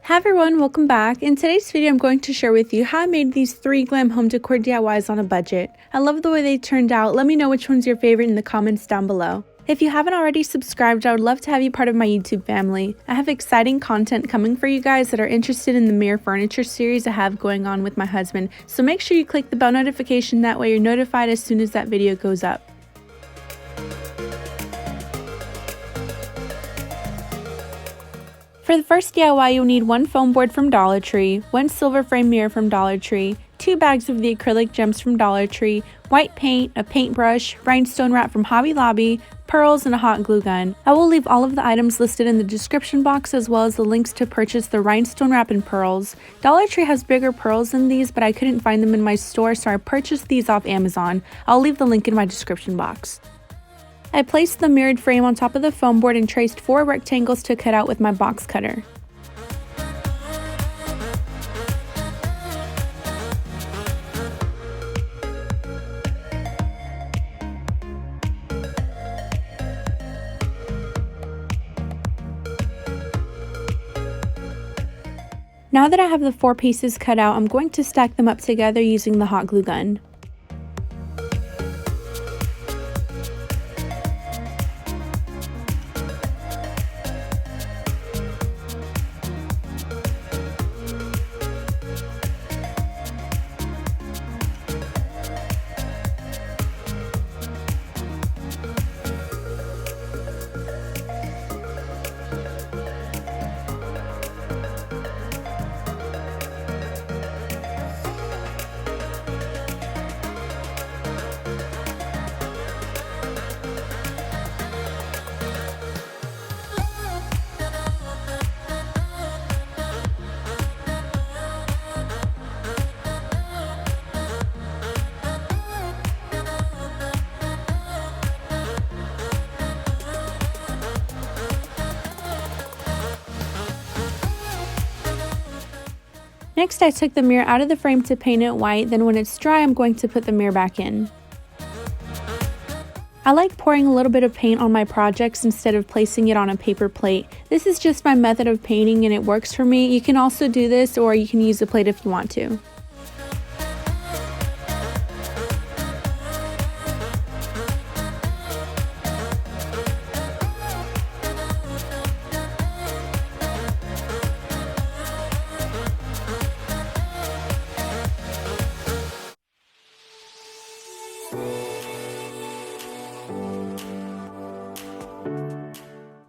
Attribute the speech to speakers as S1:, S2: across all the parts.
S1: Hi everyone, welcome back. In today's video, I'm going to share with you how I made these 3 glam home decor DIYs on a budget. I love the way they turned out. Let me know which one's your favorite in the comments down below. If you haven't already subscribed, I would love to have you part of my YouTube family. I have exciting content coming for you guys that are interested in the mirror furniture series I have going on with my husband, so make sure you click the bell notification, that way you're notified as soon as that video goes up. For the first DIY, you'll need 1 foam board from Dollar Tree, 1 silver frame mirror from Dollar Tree, 2 bags of the acrylic gems from Dollar Tree, white paint, a paintbrush, rhinestone wrap from Hobby Lobby, pearls, and a hot glue gun. I will leave all of the items listed in the description box as well as the links to purchase the rhinestone wrap and pearls. Dollar Tree has bigger pearls than these, but I couldn't find them in my store, so I purchased these off Amazon. I'll leave the link in my description box. I placed the mirrored frame on top of the foam board and traced 4 rectangles to cut out with my box cutter. Now that I have the 4 pieces cut out, I'm going to stack them up together using the hot glue gun. Next, I took the mirror out of the frame to paint it white, then when it's dry, I'm going to put the mirror back in. I like pouring a little bit of paint on my projects instead of placing it on a paper plate. This is just my method of painting and it works for me. You can also do this, or you can use a plate if you want to.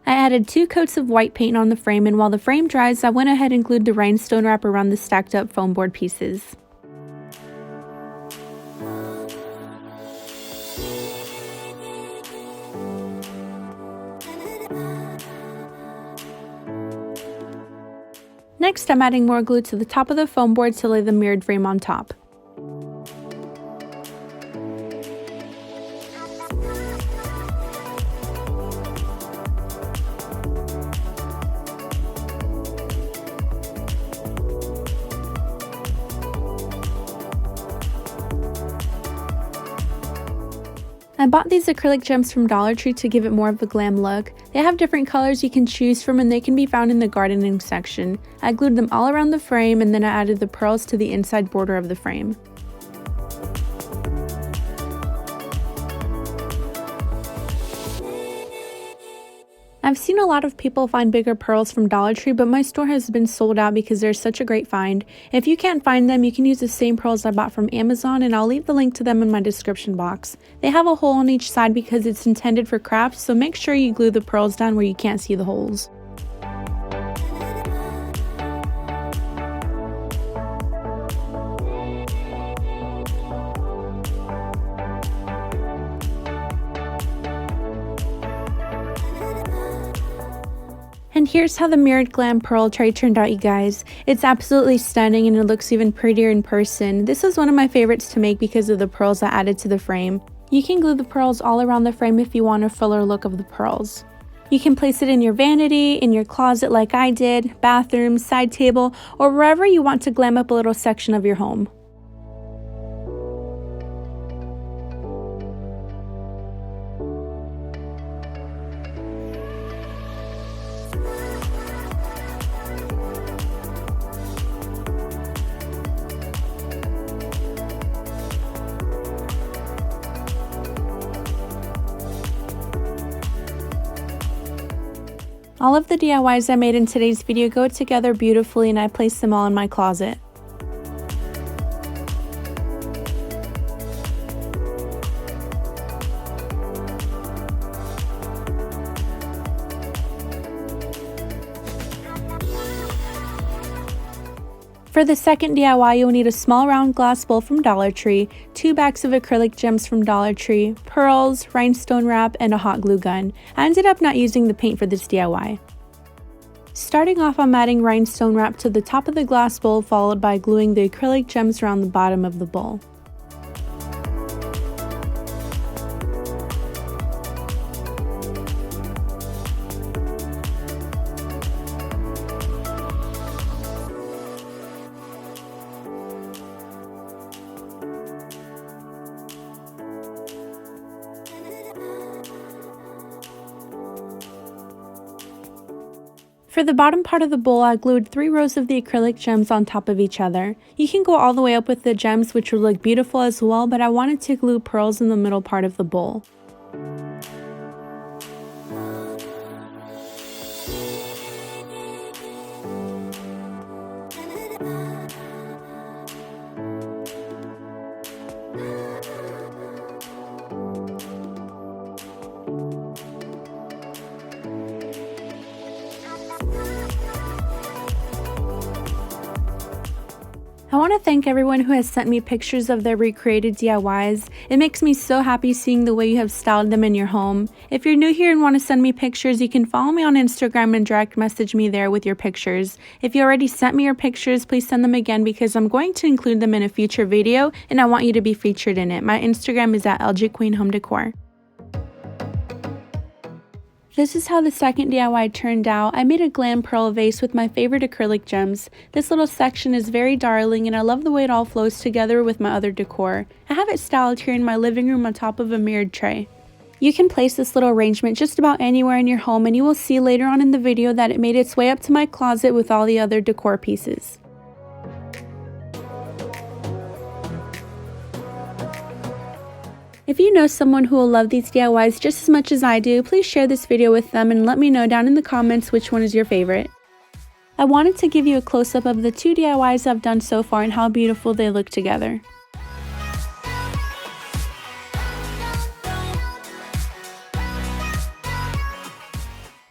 S1: I added 2 coats of white paint on the frame, and while the frame dries, I went ahead and glued the rhinestone wrap around the stacked up foam board pieces. Next, I'm adding more glue to the top of the foam board to lay the mirrored frame on top. I bought these acrylic gems from Dollar Tree to give it more of a glam look. They have different colors you can choose from and they can be found in the gardening section. I glued them all around the frame and then I added the pearls to the inside border of the frame. I've seen a lot of people find bigger pearls from Dollar Tree, but my store has been sold out because they're such a great find. If you can't find them, you can use the same pearls I bought from Amazon, and I'll leave the link to them in my description box. They have a hole on each side because it's intended for crafts, so make sure you glue the pearls down where you can't see the holes. And here's how the mirrored glam pearl tray turned out, you guys. It's absolutely stunning and it looks even prettier in person. This is one of my favorites to make because of the pearls I added to the frame. You can glue the pearls all around the frame if you want a fuller look of the pearls. You can place it in your vanity, in your closet like I did, bathroom, side table, or wherever you want to glam up a little section of your home. All of the DIYs I made in today's video go together beautifully, and I placed them all in my closet. For the second DIY, you'll need a small round glass bowl from Dollar Tree, 2 bags of acrylic gems from Dollar Tree, pearls, rhinestone wrap, and a hot glue gun. I ended up not using the paint for this DIY. Starting off, I'm adding rhinestone wrap to the top of the glass bowl, followed by gluing the acrylic gems around the bottom of the bowl. For the bottom part of the bowl, I glued 3 rows of the acrylic gems on top of each other. You can go all the way up with the gems, which would look beautiful as well, but I wanted to glue pearls in the middle part of the bowl. I want to thank everyone who has sent me pictures of their recreated DIYs. It makes me so happy seeing the way you have styled them in your home. If you're new here and want to send me pictures, you can follow me on Instagram and direct message me there with your pictures. If you already sent me your pictures, please send them again because I'm going to include them in a future video and I want you to be featured in it. My Instagram is at LGQUEEN Home Decor. This is how the second DIY turned out. I made a glam pearl vase with my favorite acrylic gems. This little section is very darling and I love the way it all flows together with my other decor. I have it styled here in my living room on top of a mirrored tray. You can place this little arrangement just about anywhere in your home, and you will see later on in the video that it made its way up to my closet with all the other decor pieces. If you know someone who will love these DIYs just as much as I do, please share this video with them and let me know down in the comments which one is your favorite. I wanted to give you a close-up of the 2 DIYs I've done so far and how beautiful they look together.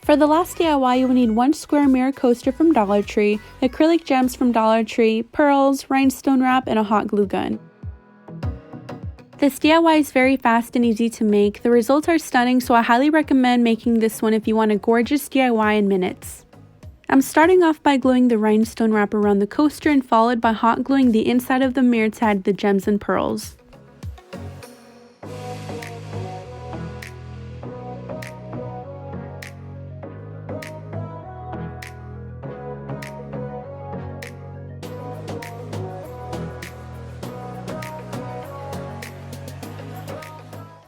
S1: For the last DIY, you will need 1 square mirror coaster from Dollar Tree, acrylic gems from Dollar Tree, pearls, rhinestone wrap, and a hot glue gun. This DIY is very fast and easy to make. The results are stunning, so I highly recommend making this one if you want a gorgeous DIY in minutes. I'm starting off by gluing the rhinestone wrap around the coaster and followed by hot gluing the inside of the mirror to add the gems and pearls.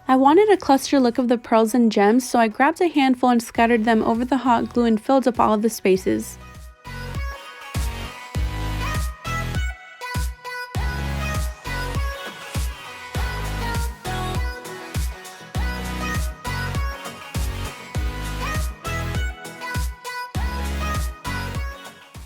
S1: I wanted a cluster look of the pearls and gems, so I grabbed a handful and scattered them over the hot glue and filled up all of the spaces.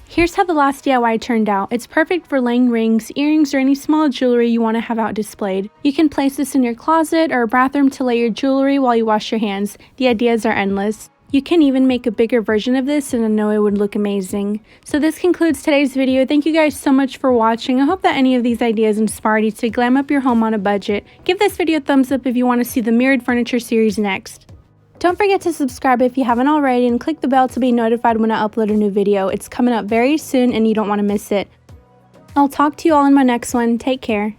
S1: Here's how the last DIY turned out. It's perfect for laying rings, earrings, or any small jewelry you want to have out displayed. You can place this in your closet or bathroom to lay your jewelry while you wash your hands. The ideas are endless. You can even make a bigger version of this and I know it would look amazing. So this concludes today's video. Thank you guys so much for watching. I hope that any of these ideas inspired you to glam up your home on a budget. Give this video a thumbs up if you want to see the mirrored furniture series next. Don't forget to subscribe if you haven't already and click the bell to be notified when I upload a new video. It's coming up very soon and you don't want to miss it. I'll talk to you all in my next one. Take care.